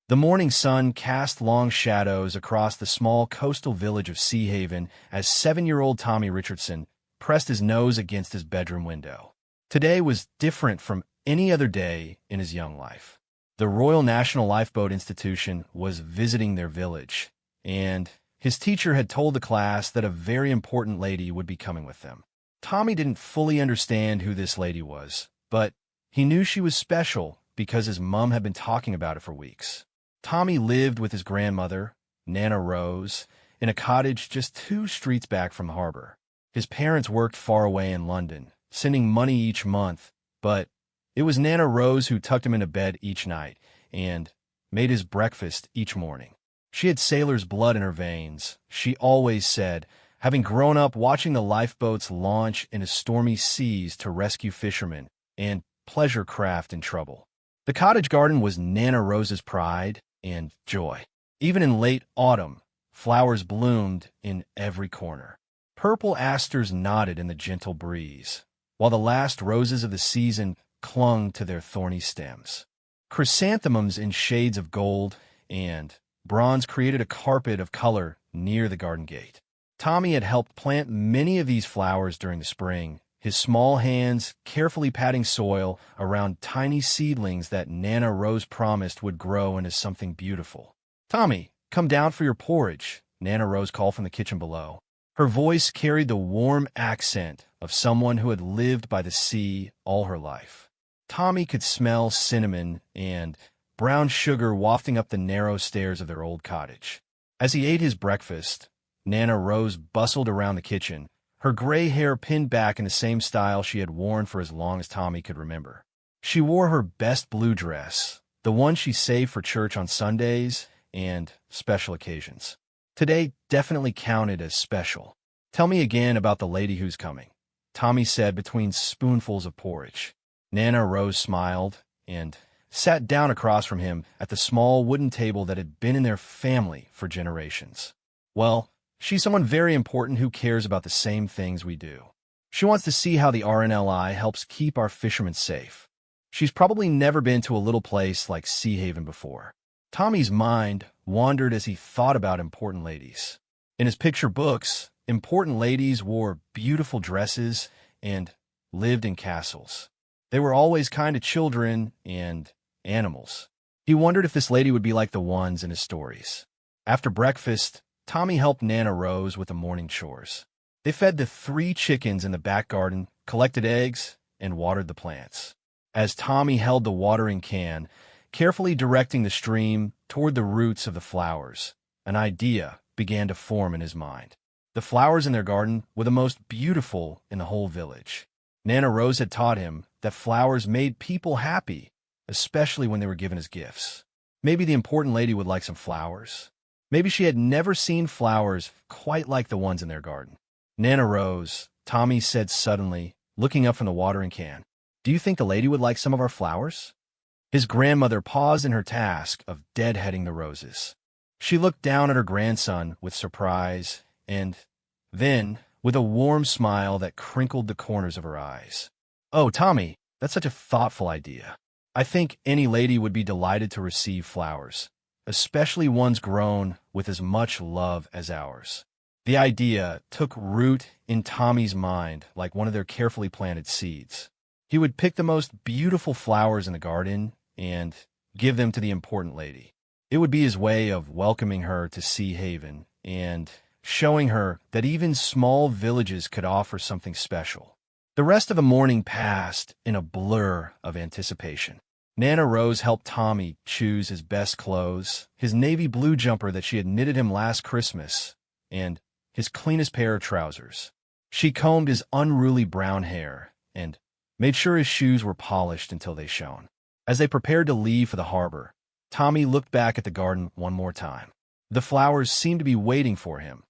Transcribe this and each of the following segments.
The morning sun cast long shadows across the small coastal village of Sea Haven as 7-year-old Tommy Richardson pressed his nose against his bedroom window. Today was different from any other day in his young life. The Royal National Lifeboat Institution was visiting their village, and his teacher had told the class that a very important lady would be coming with them. Tommy didn't fully understand who this lady was, but he knew she was special because his mom had been talking about it for weeks. Tommy lived with his grandmother, Nana Rose, in a cottage just 2 streets back from the harbor. His parents worked far away in London, sending money each month, but it was Nana Rose who tucked him into bed each night and made his breakfast each morning. She had sailor's blood in her veins, she always said, having grown up watching the lifeboats launch into stormy seas to rescue fishermen and pleasure craft in trouble. The cottage garden was Nana Rose's pride and joy. Even in late autumn, flowers bloomed in every corner. Purple asters nodded in the gentle breeze, while the last roses of the season clung to their thorny stems. Chrysanthemums in shades of gold and bronze created a carpet of color near the garden gate. Tommy had helped plant many of these flowers during the spring, his small hands carefully patting soil around tiny seedlings that Nana Rose promised would grow into something beautiful. "Tommy, come down for your porridge," Nana Rose called from the kitchen below. Her voice carried the warm accent of someone who had lived by the sea all her life. Tommy could smell cinnamon and brown sugar wafting up the narrow stairs of their old cottage. As he ate his breakfast, Nana Rose bustled around the kitchen, her gray hair pinned back in the same style she had worn for as long as Tommy could remember. She wore her best blue dress, the one she saved for church on Sundays and special occasions. Today definitely counted as special. "Tell me again about the lady who's coming," Tommy said between spoonfuls of porridge. Nana Rose smiled and sat down across from him at the small wooden table that had been in their family for generations. "Well, she's someone very important who cares about the same things we do. She wants to see how the RNLI helps keep our fishermen safe. She's probably never been to a little place like Sea Haven before." Tommy's mind wandered as he thought about important ladies. In his picture books, important ladies wore beautiful dresses and lived in castles. They were always kind to children and animals. He wondered if this lady would be like the ones in his stories. After breakfast, Tommy helped Nana Rose with the morning chores. They fed the 3 chickens in the back garden, collected eggs, and watered the plants. As Tommy held the watering can, carefully directing the stream toward the roots of the flowers, an idea began to form in his mind. The flowers in their garden were the most beautiful in the whole village. Nana Rose had taught him that flowers made people happy, especially when they were given as gifts. Maybe the important lady would like some flowers. Maybe she had never seen flowers quite like the ones in their garden. "Nana Rose," Tommy said suddenly, looking up from the watering can, "do you think the lady would like some of our flowers?" His grandmother paused in her task of deadheading the roses. She looked down at her grandson with surprise and then with a warm smile that crinkled the corners of her eyes. "Oh, Tommy, that's such a thoughtful idea. I think any lady would be delighted to receive flowers, especially ones grown with as much love as ours." The idea took root in Tommy's mind like one of their carefully planted seeds. He would pick the most beautiful flowers in the garden and give them to the important lady. It would be his way of welcoming her to Sea Haven and showing her that even small villages could offer something special. The rest of the morning passed in a blur of anticipation. Nana Rose helped Tommy choose his best clothes, his navy blue jumper that she had knitted him last Christmas, and his cleanest pair of trousers. She combed his unruly brown hair and made sure his shoes were polished until they shone. As they prepared to leave for the harbor, Tommy looked back at the garden one more time. The flowers seemed to be waiting for him,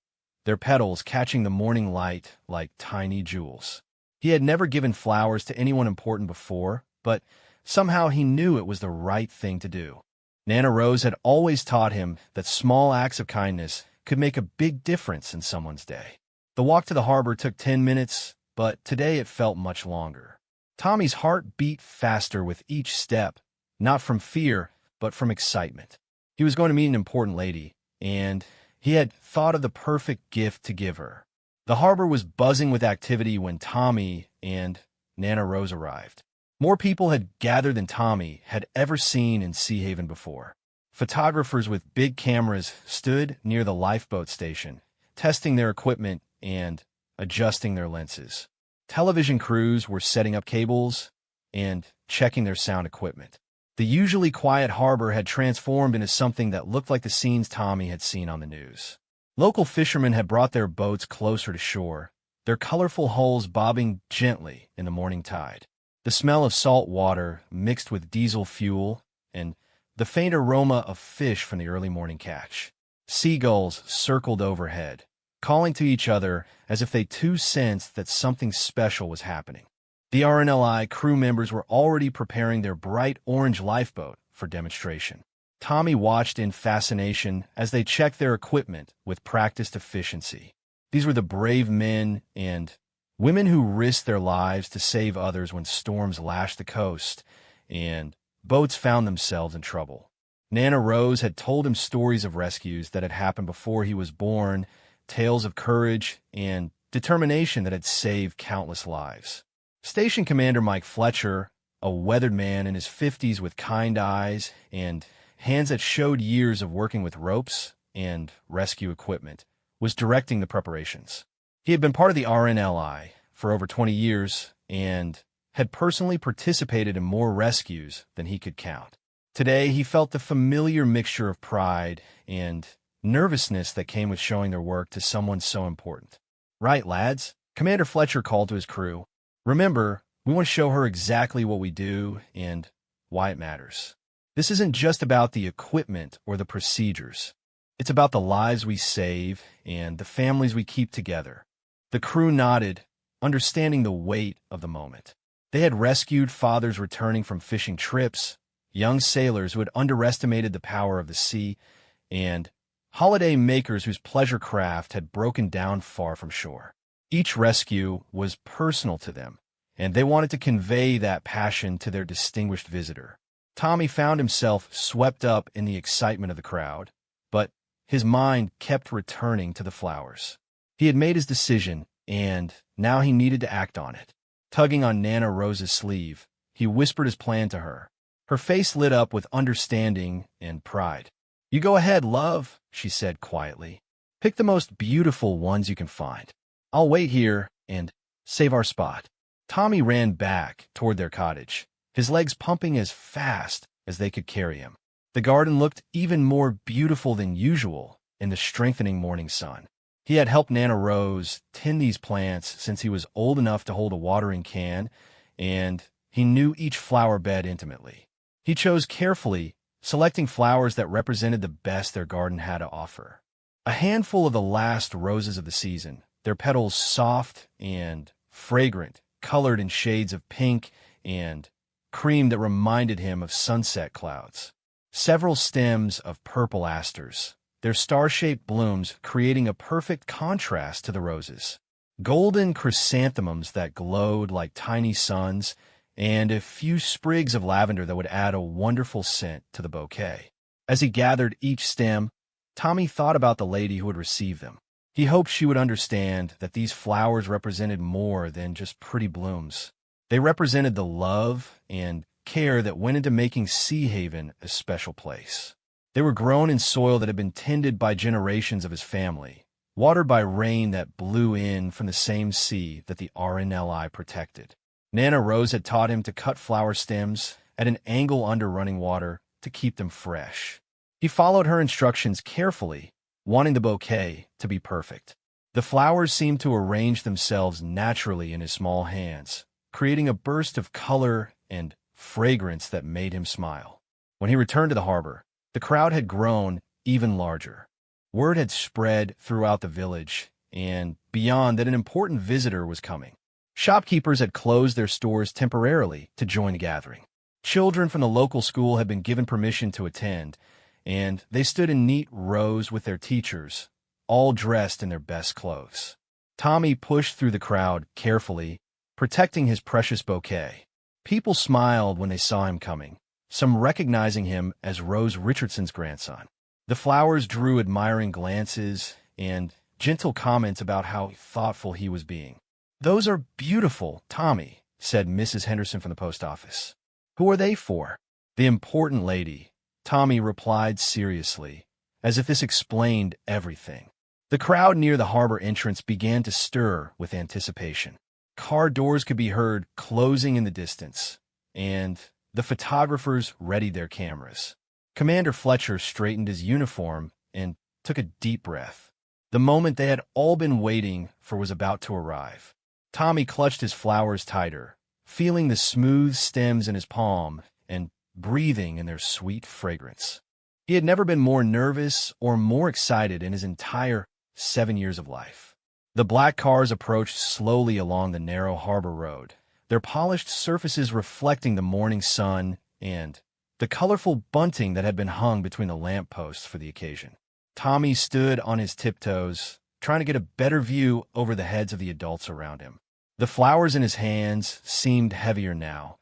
their petals catching the morning light like tiny jewels. He had never given flowers to anyone important before, but somehow he knew it was the right thing to do. Nana Rose had always taught him that small acts of kindness could make a big difference in someone's day. The walk to the harbor took 10 minutes, but today it felt much longer. Tommy's heart beat faster with each step, not from fear, but from excitement. He was going to meet an important lady, and he had thought of the perfect gift to give her. The harbor was buzzing with activity when Tommy and Nana Rose arrived. More people had gathered than Tommy had ever seen in Sea Haven before. Photographers with big cameras stood near the lifeboat station, testing their equipment and adjusting their lenses. Television crews were setting up cables and checking their sound equipment. The usually quiet harbor had transformed into something that looked like the scenes Tommy had seen on the news. Local fishermen had brought their boats closer to shore, their colorful hulls bobbing gently in the morning tide. The smell of salt water mixed with diesel fuel and the faint aroma of fish from the early morning catch. Seagulls circled overhead, calling to each other as if they too sensed that something special was happening. The RNLI crew members were already preparing their bright orange lifeboat for demonstration. Tommy watched in fascination as they checked their equipment with practiced efficiency. These were the brave men and women who risked their lives to save others when storms lashed the coast and boats found themselves in trouble. Nana Rose had told him stories of rescues that had happened before he was born, tales of courage and determination that had saved countless lives. Station Commander Mike Fletcher, a weathered man in his 50s with kind eyes and hands that showed years of working with ropes and rescue equipment, was directing the preparations. He had been part of the RNLI for over 20 years and had personally participated in more rescues than he could count. Today, he felt the familiar mixture of pride and nervousness that came with showing their work to someone so important. "Right, lads," Commander Fletcher called to his crew. "Remember, we want to show her exactly what we do and why it matters. This isn't just about the equipment or the procedures. It's about the lives we save and the families we keep together." The crew nodded, understanding the weight of the moment. They had rescued fathers returning from fishing trips, young sailors who had underestimated the power of the sea, and holiday makers whose pleasure craft had broken down far from shore. Each rescue was personal to them, and they wanted to convey that passion to their distinguished visitor. Tommy found himself swept up in the excitement of the crowd, but his mind kept returning to the flowers. He had made his decision, and now he needed to act on it. Tugging on Nana Rose's sleeve, he whispered his plan to her. Her face lit up with understanding and pride. "You go ahead, love," she said quietly. "Pick the most beautiful ones you can find. I'll wait here and save our spot." Tommy ran back toward their cottage, his legs pumping as fast as they could carry him. The garden looked even more beautiful than usual in the strengthening morning sun. He had helped Nana Rose tend these plants since he was old enough to hold a watering can, and he knew each flower bed intimately. He chose carefully, selecting flowers that represented the best their garden had to offer. A handful of the last roses of the season, their petals soft and fragrant, colored in shades of pink and cream that reminded him of sunset clouds. Several stems of purple asters, their star-shaped blooms creating a perfect contrast to the roses. Golden chrysanthemums that glowed like tiny suns, and a few sprigs of lavender that would add a wonderful scent to the bouquet. As he gathered each stem, Tommy thought about the lady who would receive them. He hoped she would understand that these flowers represented more than just pretty blooms. They represented the love and care that went into making Sea Haven a special place. They were grown in soil that had been tended by generations of his family, watered by rain that blew in from the same sea that the RNLI protected. Nana Rose had taught him to cut flower stems at an angle under running water to keep them fresh. He followed her instructions carefully, wanting the bouquet to be perfect. The flowers seemed to arrange themselves naturally in his small hands, creating a burst of color and fragrance that made him smile. When he returned to the harbor, the crowd had grown even larger. Word had spread throughout the village and beyond that an important visitor was coming. Shopkeepers had closed their stores temporarily to join the gathering. Children from the local school had been given permission to attend, and they stood in neat rows with their teachers, all dressed in their best clothes. Tommy pushed through the crowd carefully, protecting his precious bouquet. People smiled when they saw him coming, some recognizing him as Rose Richardson's grandson. The flowers drew admiring glances and gentle comments about how thoughtful he was being. "Those are beautiful, Tommy," said Mrs. Henderson from the post office. "Who are they for?" "The important lady," Tommy replied seriously, as if this explained everything. The crowd near the harbor entrance began to stir with anticipation. Car doors could be heard closing in the distance, and the photographers readied their cameras. Commander Fletcher straightened his uniform and took a deep breath. The moment they had all been waiting for was about to arrive. Tommy clutched his flowers tighter, feeling the smooth stems in his palm and breathing in their sweet fragrance. He had never been more nervous or more excited in his entire 7 years of life. The black cars approached slowly along the narrow harbor road, their polished surfaces reflecting the morning sun and the colorful bunting that had been hung between the lampposts for the occasion. Tommy stood on his tiptoes, trying to get a better view over the heads of the adults around him. The flowers in his hands seemed heavier now,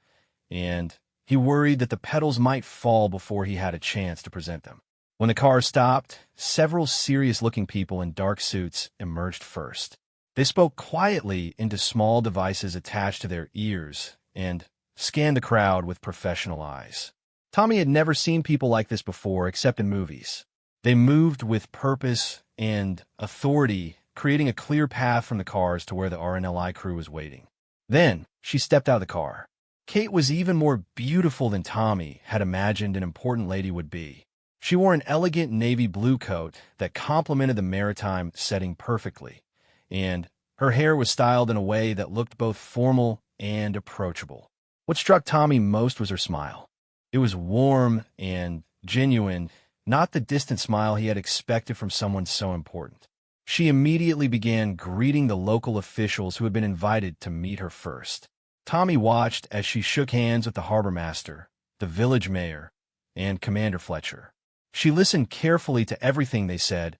and he worried that the petals might fall before he had a chance to present them. When the car stopped, several serious-looking people in dark suits emerged first. They spoke quietly into small devices attached to their ears and scanned the crowd with professional eyes. Tommy had never seen people like this before except in movies. They moved with purpose and authority, creating a clear path from the cars to where the RNLI crew was waiting. Then, she stepped out of the car. Kate was even more beautiful than Tommy had imagined an important lady would be. She wore an elegant navy blue coat that complemented the maritime setting perfectly, and her hair was styled in a way that looked both formal and approachable. What struck Tommy most was her smile. It was warm and genuine, not the distant smile he had expected from someone so important. She immediately began greeting the local officials who had been invited to meet her first. Tommy watched as she shook hands with the harbor master, the village mayor, and Commander Fletcher. She listened carefully to everything they said,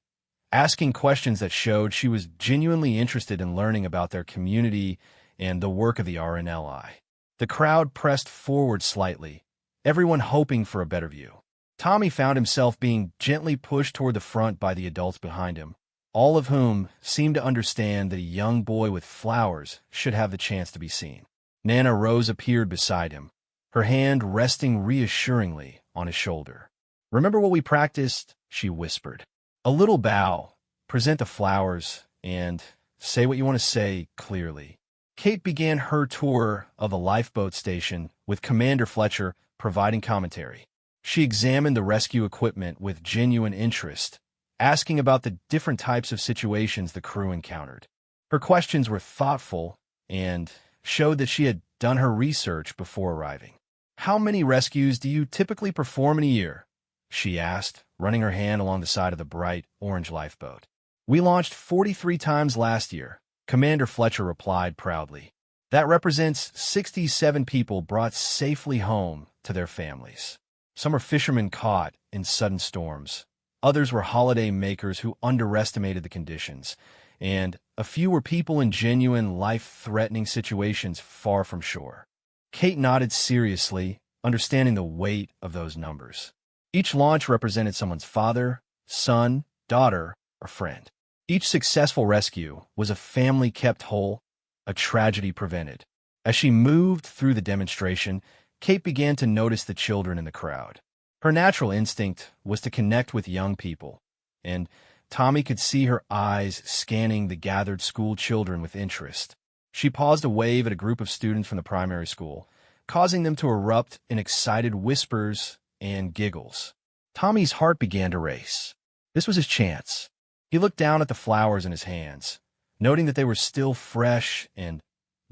asking questions that showed she was genuinely interested in learning about their community and the work of the RNLI. The crowd pressed forward slightly, everyone hoping for a better view. Tommy found himself being gently pushed toward the front by the adults behind him, all of whom seemed to understand that a young boy with flowers should have the chance to be seen. Nana Rose appeared beside him, her hand resting reassuringly on his shoulder. "Remember what we practiced?" she whispered. "A little bow, present the flowers, and say what you want to say clearly." Kate began her tour of the lifeboat station, with Commander Fletcher providing commentary. She examined the rescue equipment with genuine interest, asking about the different types of situations the crew encountered. Her questions were thoughtful and showed that she had done her research before arriving. "How many rescues do you typically perform in a year?" she asked, running her hand along the side of the bright orange lifeboat. "We launched 43 times last year," Commander Fletcher replied proudly. "That represents 67 people brought safely home to their families. Some are fishermen caught in sudden storms. Others were holiday makers who underestimated the conditions, and a few were people in genuine, life-threatening situations far from shore." Kate nodded seriously, understanding the weight of those numbers. Each launch represented someone's father, son, daughter, or friend. Each successful rescue was a family kept whole, a tragedy prevented. As she moved through the demonstration, Kate began to notice the children in the crowd. Her natural instinct was to connect with young people, and Tommy could see her eyes scanning the gathered school children with interest. She paused to wave at a group of students from the primary school, causing them to erupt in excited whispers and giggles. Tommy's heart began to race. This was his chance. He looked down at the flowers in his hands, noting that they were still fresh and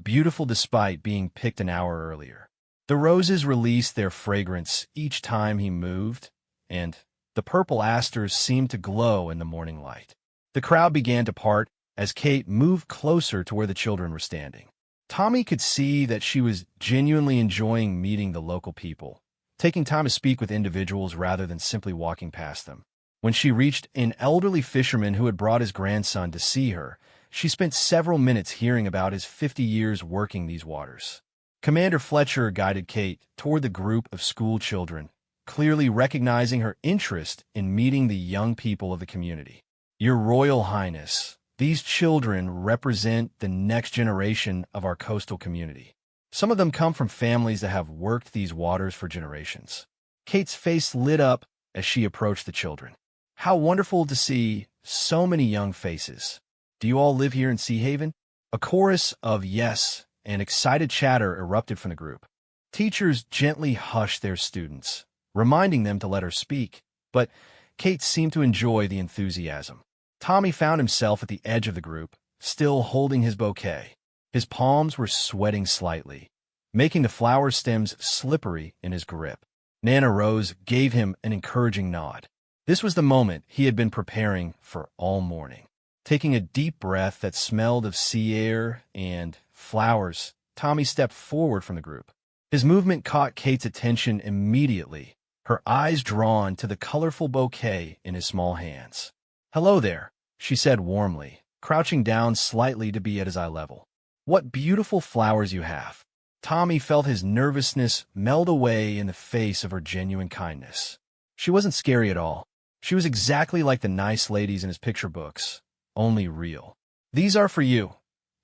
beautiful despite being picked an hour earlier. The roses released their fragrance each time he moved, and the purple asters seemed to glow in the morning light. The crowd began to part as Kate moved closer to where the children were standing. Tommy could see that she was genuinely enjoying meeting the local people, taking time to speak with individuals rather than simply walking past them. When she reached an elderly fisherman who had brought his grandson to see her, she spent several minutes hearing about his 50 years working these waters. Commander Fletcher guided Kate toward the group of school children, clearly recognizing her interest in meeting the young people of the community. Your Royal Highness, these children represent the next generation of our coastal community. Some of them come from families that have worked these waters for generations. Kate's face lit up as she approached the children. How wonderful to see so many young faces. Do you all live here in Sea Haven? A chorus of yes and excited chatter erupted from the group. Teachers gently hushed their students, reminding them to let her speak, but Kate seemed to enjoy the enthusiasm. Tommy found himself at the edge of the group, still holding his bouquet. His palms were sweating slightly, making the flower stems slippery in his grip. Nana Rose gave him an encouraging nod. This was the moment he had been preparing for all morning. Taking a deep breath that smelled of sea air and flowers, Tommy stepped forward from the group. His movement caught Kate's attention immediately, her eyes drawn to the colorful bouquet in his small hands. "Hello there," she said warmly, crouching down slightly to be at his eye level. "What beautiful flowers you have." Tommy felt his nervousness melt away in the face of her genuine kindness. She wasn't scary at all. She was exactly like the nice ladies in his picture books, only real. "These are for you,"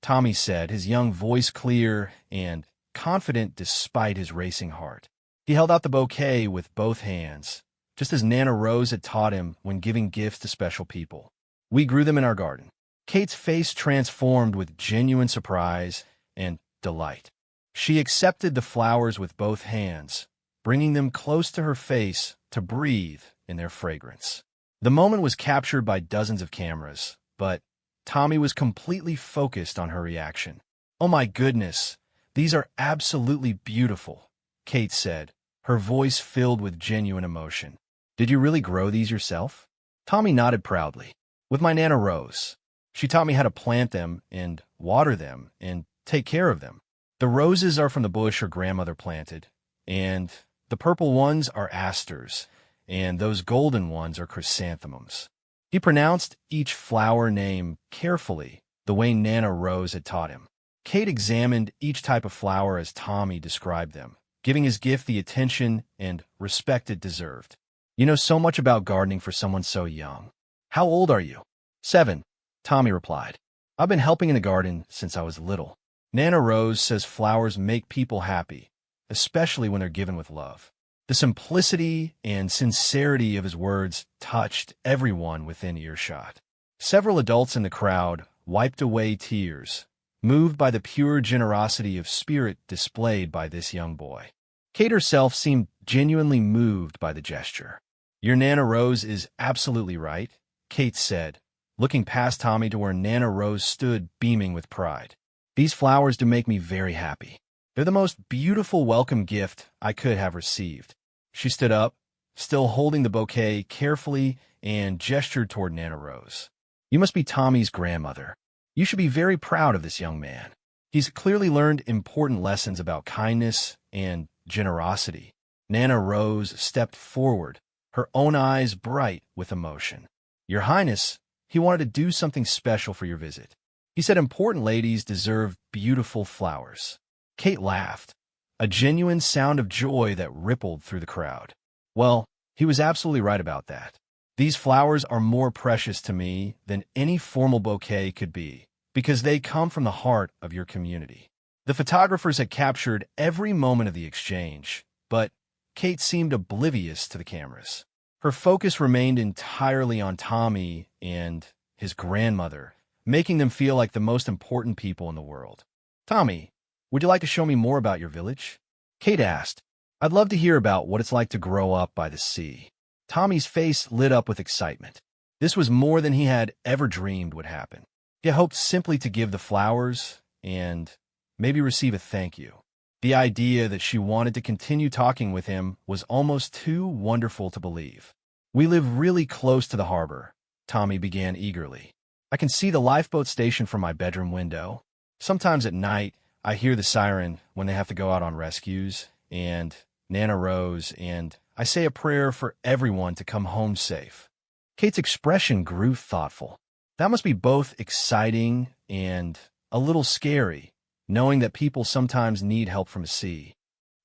Tommy said, his young voice clear and confident despite his racing heart. He held out the bouquet with both hands, just as Nana Rose had taught him when giving gifts to special people. "We grew them in our garden." Kate's face transformed with genuine surprise and delight. She accepted the flowers with both hands, bringing them close to her face to breathe in their fragrance. The moment was captured by dozens of cameras, but Tommy was completely focused on her reaction. "Oh my goodness, these are absolutely beautiful," Kate said, her voice filled with genuine emotion. "Did you really grow these yourself?" Tommy nodded proudly. "With my Nana Rose. She taught me how to plant them and water them and take care of them. The roses are from the bush her grandmother planted, and the purple ones are asters, and those golden ones are chrysanthemums." He pronounced each flower name carefully, the way Nana Rose had taught him. Kate examined each type of flower as Tommy described them, giving his gift the attention and respect it deserved. "You know so much about gardening for someone so young. How old are you?" 7, Tommy replied. "I've been helping in the garden since I was little." Nana Rose says flowers make people happy, especially when they're given with love. The simplicity and sincerity of his words touched everyone within earshot. Several adults in the crowd wiped away tears, moved by the pure generosity of spirit displayed by this young boy. Kate herself seemed genuinely moved by the gesture. "Your Nana Rose is absolutely right," Kate said, looking past Tommy to where Nana Rose stood beaming with pride. "These flowers do make me very happy. They're the most beautiful welcome gift I could have received." She stood up, still holding the bouquet carefully, and gestured toward Nana Rose. "You must be Tommy's grandmother. You should be very proud of this young man. He's clearly learned important lessons about kindness and generosity." Nana Rose stepped forward, her own eyes bright with emotion. "Your Highness, he wanted to do something special for your visit. He said important ladies deserve beautiful flowers." Kate laughed, a genuine sound of joy that rippled through the crowd. "Well, he was absolutely right about that. These flowers are more precious to me than any formal bouquet could be, because they come from the heart of your community." The photographers had captured every moment of the exchange, but Kate seemed oblivious to the cameras. Her focus remained entirely on Tommy and his grandmother, making them feel like the most important people in the world. "Tommy, would you like to show me more about your village?" Kate asked. "I'd love to hear about what it's like to grow up by the sea." Tommy's face lit up with excitement. This was more than he had ever dreamed would happen. He hoped simply to give the flowers and maybe receive a thank you. The idea that she wanted to continue talking with him was almost too wonderful to believe. "We live really close to the harbor," Tommy began eagerly. "I can see the lifeboat station from my bedroom window. Sometimes at night, I hear the siren when they have to go out on rescues, and Nana Rose, and I say a prayer for everyone to come home safe." Kate's expression grew thoughtful. "That must be both exciting and a little scary," knowing that people sometimes need help from sea.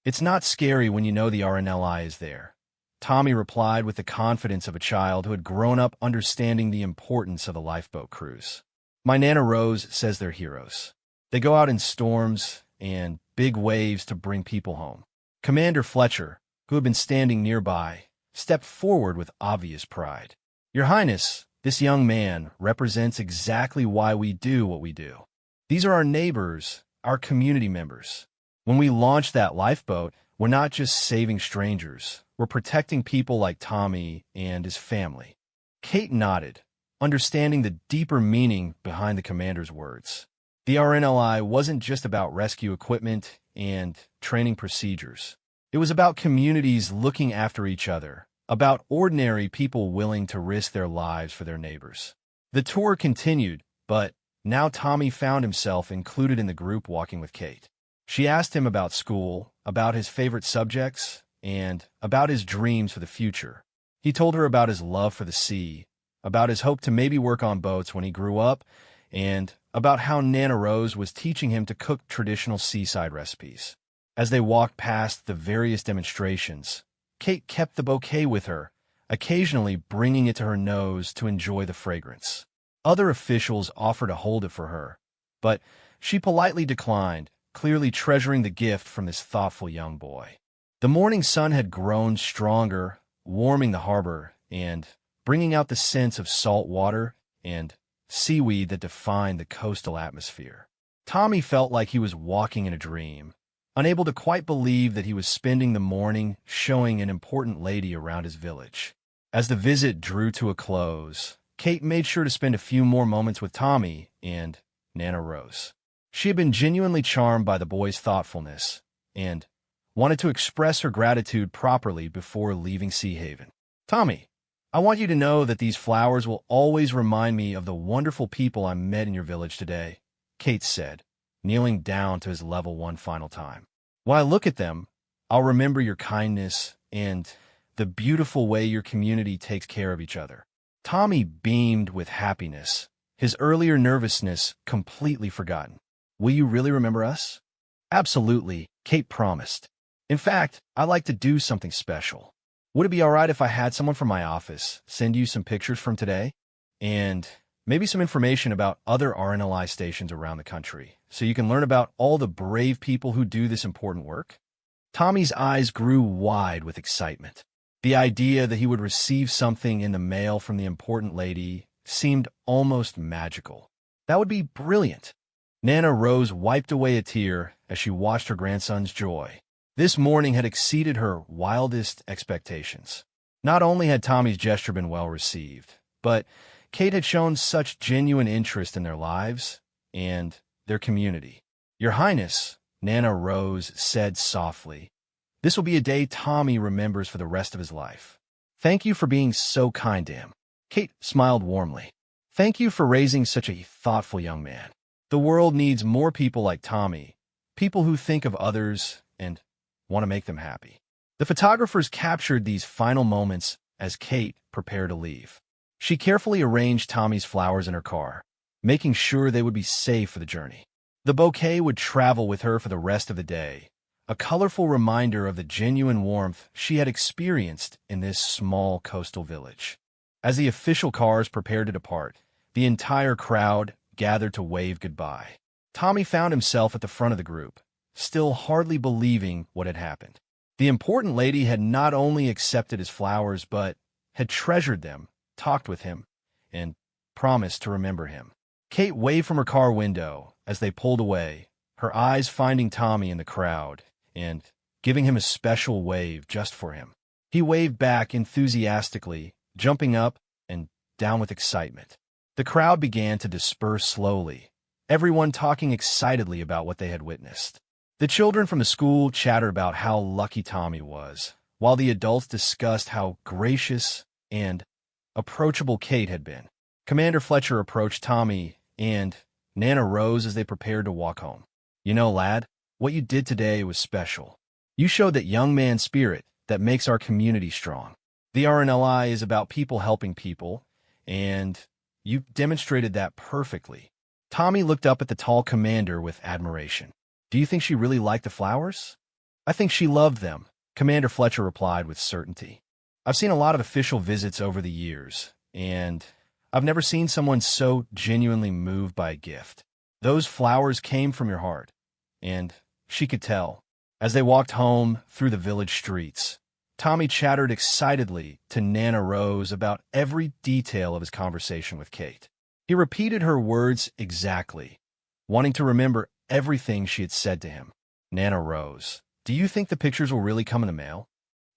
It's not scary when you know the RNLI is there. Tommy replied with the confidence of a child who had grown up understanding the importance of a lifeboat cruise. My Nana Rose says they're heroes. They go out in storms and big waves to bring people home. Commander Fletcher, who had been standing nearby, stepped forward with obvious pride. Your Highness, this young man represents exactly why we do what we do. These are our neighbors, our community members. When we launch that lifeboat, we're not just saving strangers. We're protecting people like Tommy and his family. Kate nodded, understanding the deeper meaning behind the commander's words. The RNLI wasn't just about rescue equipment and training procedures. It was about communities looking after each other, about ordinary people willing to risk their lives for their neighbors. The tour continued, but now Tommy found himself included in the group walking with Kate. She asked him about school, about his favorite subjects, and about his dreams for the future. He told her about his love for the sea, about his hope to maybe work on boats when he grew up, and about how Nana Rose was teaching him to cook traditional seaside recipes. As they walked past the various demonstrations, Kate kept the bouquet with her, occasionally bringing it to her nose to enjoy the fragrance. Other officials offered to hold it for her, but she politely declined, clearly treasuring the gift from this thoughtful young boy. The morning sun had grown stronger, warming the harbor and bringing out the scents of salt water and seaweed that defined the coastal atmosphere. Tommy felt like he was walking in a dream, unable to quite believe that he was spending the morning showing an important lady around his village. As the visit drew to a close, Kate made sure to spend a few more moments with Tommy and Nana Rose. She had been genuinely charmed by the boy's thoughtfulness and wanted to express her gratitude properly before leaving Sea Haven. Tommy, I want you to know that these flowers will always remind me of the wonderful people I met in your village today, Kate said, kneeling down to his level one final time. When I look at them, I'll remember your kindness and the beautiful way your community takes care of each other. Tommy beamed with happiness, his earlier nervousness completely forgotten. Will you really remember us? Absolutely, Kate promised. In fact, I'd like to do something special. Would it be all right if I had someone from my office send you some pictures from today? And maybe some information about other RNLI stations around the country, so you can learn about all the brave people who do this important work? Tommy's eyes grew wide with excitement. The idea that he would receive something in the mail from the important lady seemed almost magical. That would be brilliant. Nana Rose wiped away a tear as she watched her grandson's joy. This morning had exceeded her wildest expectations. Not only had Tommy's gesture been well received, but Kate had shown such genuine interest in their lives and their community. Your Highness, Nana Rose said softly, this will be a day Tommy remembers for the rest of his life. Thank you for being so kind to him. Kate smiled warmly. Thank you for raising such a thoughtful young man. The world needs more people like Tommy, people who think of others and want to make them happy. The photographers captured these final moments as Kate prepared to leave. She carefully arranged Tommy's flowers in her car, making sure they would be safe for the journey. The bouquet would travel with her for the rest of the day, a colorful reminder of the genuine warmth she had experienced in this small coastal village. As the official cars prepared to depart, the entire crowd gathered to wave goodbye. Tommy found himself at the front of the group, still hardly believing what had happened. The important lady had not only accepted his flowers, but had treasured them, talked with him, and promised to remember him. Kate waved from her car window as they pulled away, her eyes finding Tommy in the crowd and giving him a special wave just for him. He waved back enthusiastically, jumping up and down with excitement. The crowd began to disperse slowly, everyone talking excitedly about what they had witnessed. The children from the school chattered about how lucky Tommy was, while the adults discussed how gracious and approachable Kate had been. Commander Fletcher approached Tommy and Nana Rose as they prepared to walk home. You know, lad, what you did today was special. You showed that young man spirit that makes our community strong. The RNLI is about people helping people, and you demonstrated that perfectly. Tommy looked up at the tall commander with admiration. "Do you think she really liked the flowers?" "I think she loved them," Commander Fletcher replied with certainty. "I've seen a lot of official visits over the years, and I've never seen someone so genuinely moved by a gift. Those flowers came from your heart, and she could tell." As they walked home through the village streets, Tommy chattered excitedly to Nana Rose about every detail of his conversation with Kate. He repeated her words exactly, wanting to remember everything she had said to him. "Nana Rose, do you think the pictures will really come in the mail?"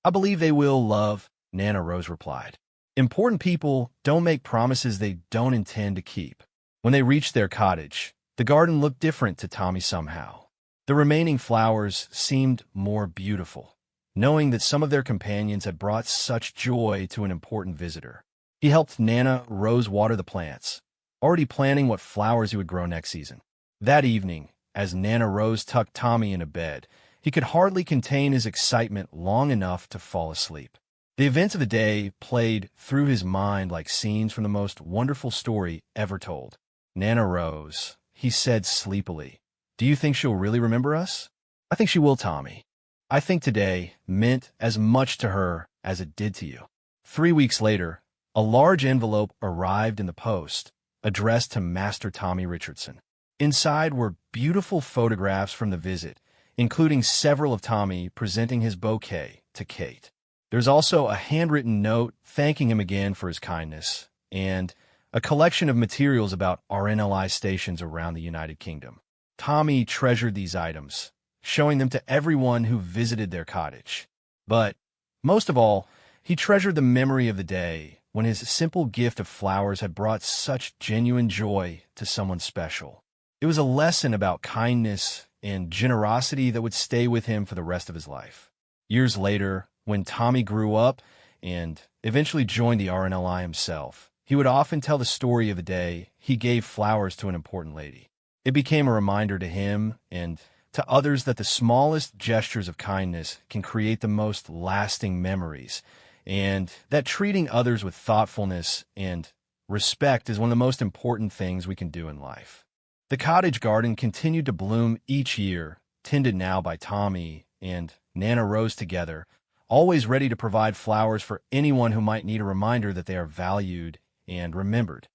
"I believe they will, love," Nana Rose replied. "Important people don't make promises they don't intend to keep." When they reached their cottage, the garden looked different to Tommy somehow. The remaining flowers seemed more beautiful, knowing that some of their companions had brought such joy to an important visitor. He helped Nana Rose water the plants, already planning what flowers he would grow next season. That evening, as Nana Rose tucked Tommy into bed, he could hardly contain his excitement long enough to fall asleep. The events of the day played through his mind like scenes from the most wonderful story ever told. "Nana Rose," he said sleepily, "do you think she'll really remember us?" "I think she will, Tommy. I think today meant as much to her as it did to you." 3 weeks later, a large envelope arrived in the post, addressed to Master Tommy Richardson. Inside were beautiful photographs from the visit, including several of Tommy presenting his bouquet to Kate. There's also a handwritten note thanking him again for his kindness, and a collection of materials about RNLI stations around the United Kingdom. Tommy treasured these items, showing them to everyone who visited their cottage. But, most of all, he treasured the memory of the day when his simple gift of flowers had brought such genuine joy to someone special. It was a lesson about kindness and generosity that would stay with him for the rest of his life. Years later, when Tommy grew up and eventually joined the RNLI himself, he would often tell the story of the day he gave flowers to an important lady. It became a reminder to him and to others that the smallest gestures of kindness can create the most lasting memories, and that treating others with thoughtfulness and respect is one of the most important things we can do in life. The cottage garden continued to bloom each year, tended now by Tommy and Nana Rose together, always ready to provide flowers for anyone who might need a reminder that they are valued and remembered.